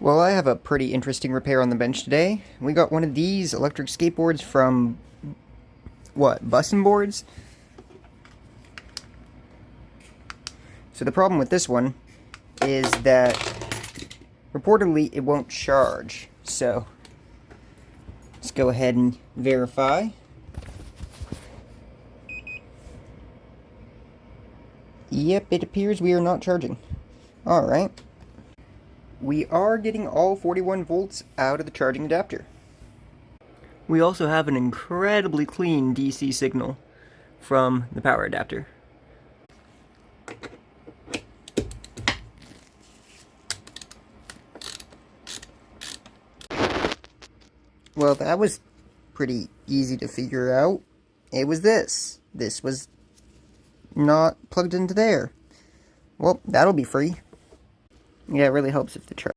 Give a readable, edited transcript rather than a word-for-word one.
Well, I have a pretty interesting repair on the bench today. We got one of these electric skateboards from, Bussin' Boards? So the problem with this one is that reportedly it won't charge. So let's go ahead and verify. Yep, it appears we are not charging. Alright. We are getting all 41 volts out of the charging adapter. We also have an incredibly clean DC signal from the power adapter. Well, that was pretty easy to figure out. It was this. This was not plugged into there. Well, that'll be free. Yeah, it really helps if the charge